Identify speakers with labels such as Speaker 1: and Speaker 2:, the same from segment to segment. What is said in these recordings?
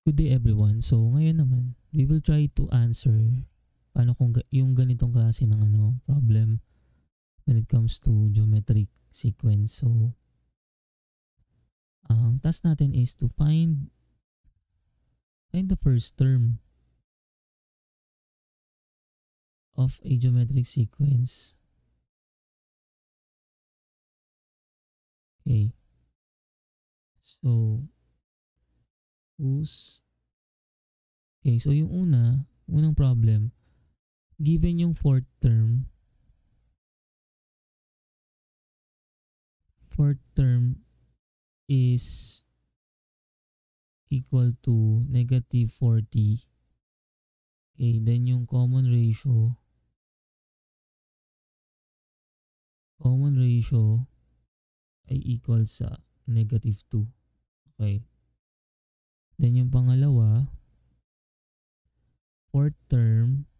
Speaker 1: Good day everyone. So ngayon naman, we will try to answer paano kung yung ganitong klase ng problem when it comes to geometric sequence. So ang task natin is to find the first term of a geometric sequence. Okay. So okay, so yung unang problem, given yung fourth term is equal to negative 40. Okay, then yung common ratio ay equal sa negative 2. Okay. Then yung pangalawa, fourth term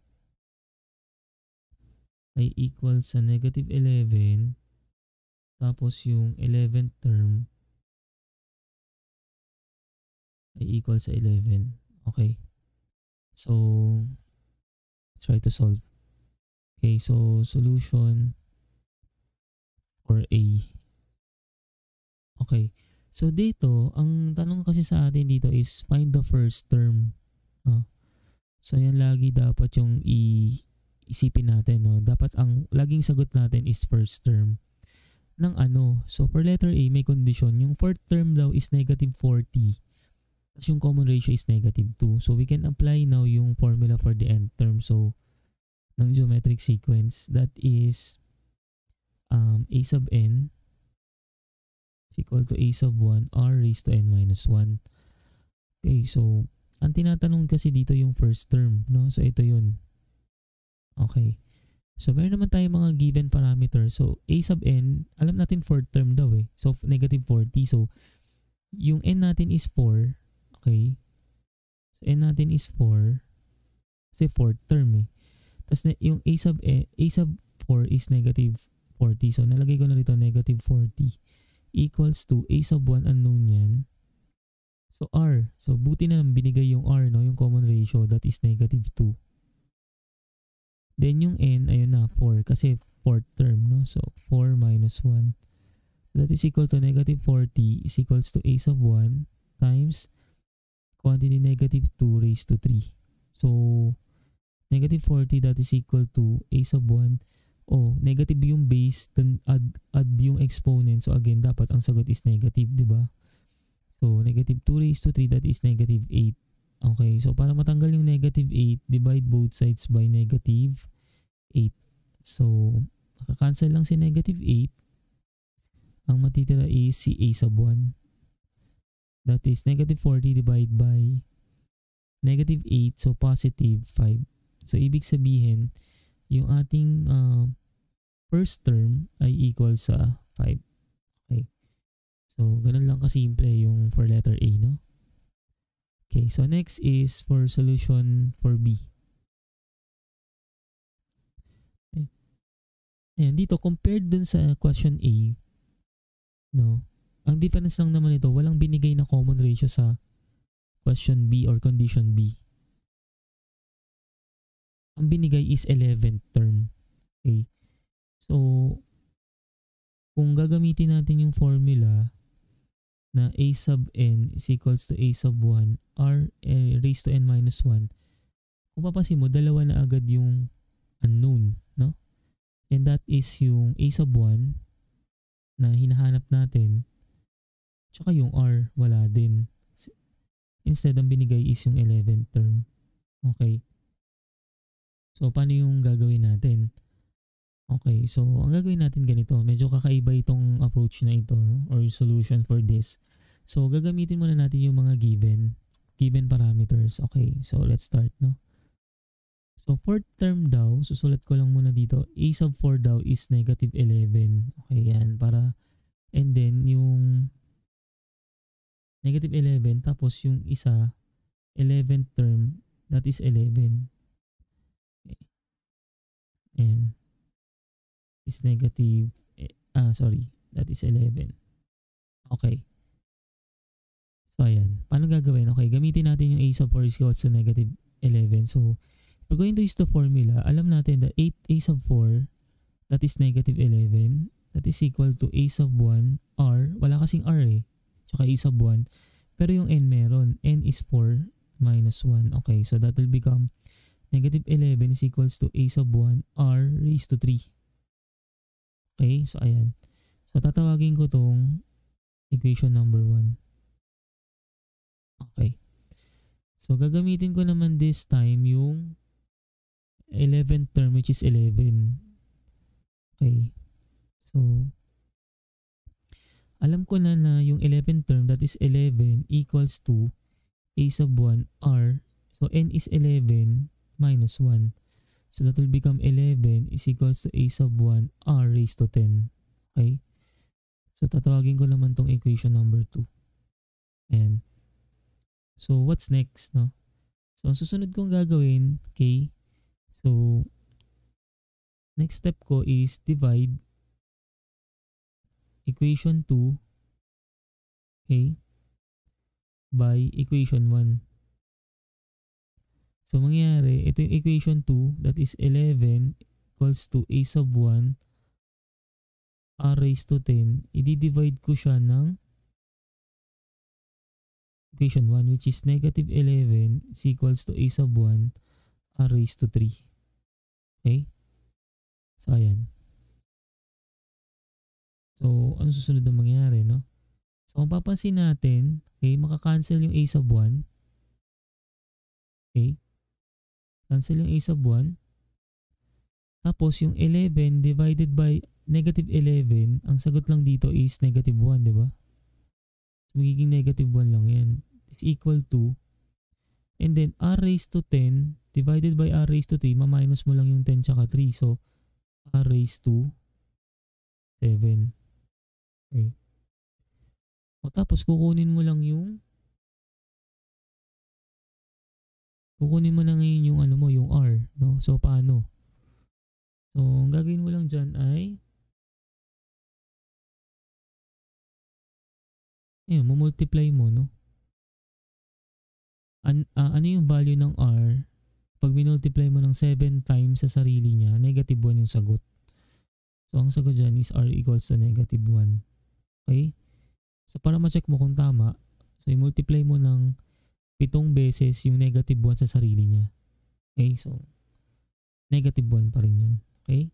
Speaker 1: ay equal sa negative 11. Tapos yung 11th term ay equal sa 11. Okay. So, try to solve. Okay, so solution for A. Okay. So dito, ang tanong kasi sa atin dito is find the first term. So yan lagi dapat yung isipin natin, no? Dapat ang laging sagot natin is first term ng ano. So for letter A, may condition. Yung fourth term daw is negative 40. Tapos yung common ratio is negative 2. So we can apply now yung formula for the nth term. So ng geometric sequence, that is a sub n is equal to a sub 1 r raised to n minus 1. Okay, so ang tinatanong kasi dito yung first term, no? So ito yun. Okay. So meron naman tayong mga given parameters. So a sub n, alam natin fourth term daw eh. So negative 40. So yung n natin is 4. Okay. So n natin is 4. Kasi fourth term eh. Tapos yung a sub 4 is negative 40. So nalagay ko na rito negative 40 equals to a sub 1 unknown yan. So r. So buti na lang binigay yung r, no? Yung common ratio, that is negative 2. Then yung n, ayun na, 4. Kasi fourth term, no? So 4 minus 1. That is equal to negative 40 is equals to a sub 1 times quantity negative 2 raised to 3. So negative 40, that is equal to a sub 1. Oh, negative yung base, then add yung exponent. So again, dapat ang sagot is negative, di ba? So negative 2 raised to 3, that is negative 8. Okay, so para matanggal yung negative 8, divide both sides by negative 8. So makakancel lang si negative 8. Ang matitira is si a sub 1. That is negative 40 divided by negative 8, so positive 5. So ibig sabihin, yung ating first term ay equal sa 5. Okay. So ganun lang kasimple yung for letter A, no? Okay, so next is for solution for B. Okay. Ayan, dito compared dun sa question A, no? Ang difference lang naman ito, walang binigay na common ratio sa question B or condition B. Ang binigay is 11th term. Okay. So, kung gagamitin natin yung formula na a sub n is equals to a sub 1 r raised to n minus 1, kung papansin mo, dalawa na agad yung unknown, no? And that is yung a sub 1 na hinahanap natin, tsaka yung r, wala din. Instead, ang binigay is yung 11th term. Okay. So, paano yung gagawin natin? Okay, so ang gagawin natin ganito. Medyo kakaiba itong approach na ito, no? Or solution for this. So, gagamitin muna natin yung mga given parameters. Okay, so let's start, no? So, fourth term daw, susulat ko lang muna dito, a sub 4 daw is negative 11. Okay, yan. And then, yung negative 11, tapos yung isa, 11th term, that is 11. Okay. And is negative, that is 11. Okay. So, ayan. Paano gagawin? Okay, gamitin natin yung a sub 4 is equals to negative 11. So, if we're going to use the formula, alam natin that a sub 4, that is negative 11, that is equal to a sub 1 r. Wala kasing r eh. Tsaka a sub 1. Pero yung n meron. N is 4 minus 1. Okay, so that will become negative 11 is equals to a sub 1 r raised to 3. Okay, so ayan. So, tatawagin ko tong equation number 1. Okay. So, gagamitin ko naman this time yung 11th term which is 11. Okay. So, alam ko na yung 11th term that is 11 equals to a sub 1 r. So, n is 11 minus 1. So, that will become 11 is equals to a sub 1 r raised to 10. Okay. So, tatawagin ko naman tong equation number 2. Ayan. So, what's next, no? So, ang susunod kong gagawin, okay, so, next step ko is divide equation 2, okay, by equation 1. So, mangyayari, ito yung equation 2, that is 11 equals to a sub 1 r raised to 10. I-divide ko siya ng equation 1 which is negative 11 is equals to a sub 1 r raised to 3. Okay? So, ayan. So, ano susunod na mangyayari, no? So, kung papansin natin, okay, makakancel yung a sub 1. Okay? Cancel yung a sub 1. Tapos, yung 11 divided by negative 11, ang sagot lang dito is negative 1, di ba? So, magiging negative 1 lang yan. Is equal to, and then r raised to 10 divided by r raised to 3, ma-minus mo lang yung 10 tsaka 3. So, r raised to 7. Okay. O tapos, kukunin mo lang ngayon yung ano mo, yung r, no? So, paano? So, ang gagawin mo lang dyan ay ayun, multiply mo, no? Ano yung value ng r? Pag minultiply mo ng 7 times sa sarili niya, negative 1 yung sagot. So, ang sagot dyan is r equals to negative 1. Okay? So, para ma-check mo kung tama, so, i-multiply mo ng 7 beses yung negative 1 sa sarili niya. Okay? So, negative 1 pa rin yun. Okay?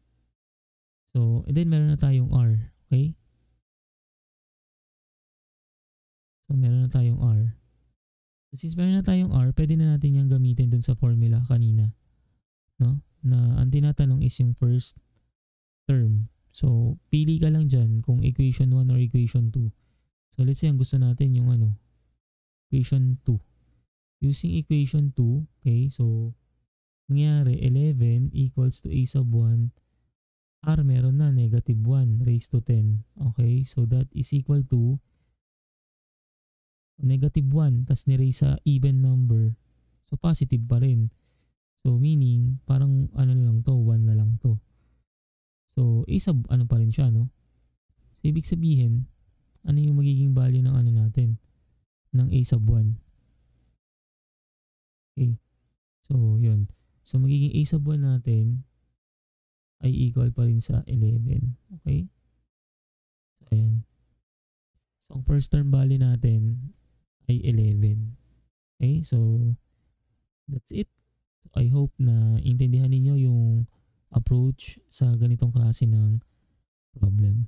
Speaker 1: So, and then meron na tayong r. Okay? So, meron na tayong r. So, since meron na tayong r, pwede na natin yung gamitin dun sa formula kanina. No? Na ang tinatanong is yung first term. So, pili ka lang dyan kung equation 1 or equation 2. So, let's say ang gusto natin yung equation 2. Using equation 2, okay, so, mangyari 11 equals to a sub 1. R meron na negative 1 raised to 10. Okay, so that is equal to negative 1 tas ni-raise sa even number. So, positive pa rin. So, meaning, parang ano lang to, 1 na lang to. So, a sub ano pa rin siya, no? So, ibig sabihin, ano yung magiging value ng ano natin? Ng a sub 1. Okay. So, yun. So, magiging a sub 1 natin ay equal pa rin sa 11. Okay? So, ayan. So, ang first term value natin ay 11. Okay? So, that's it. So, I hope na intindihan ninyo yung approach sa ganitong klase ng problem.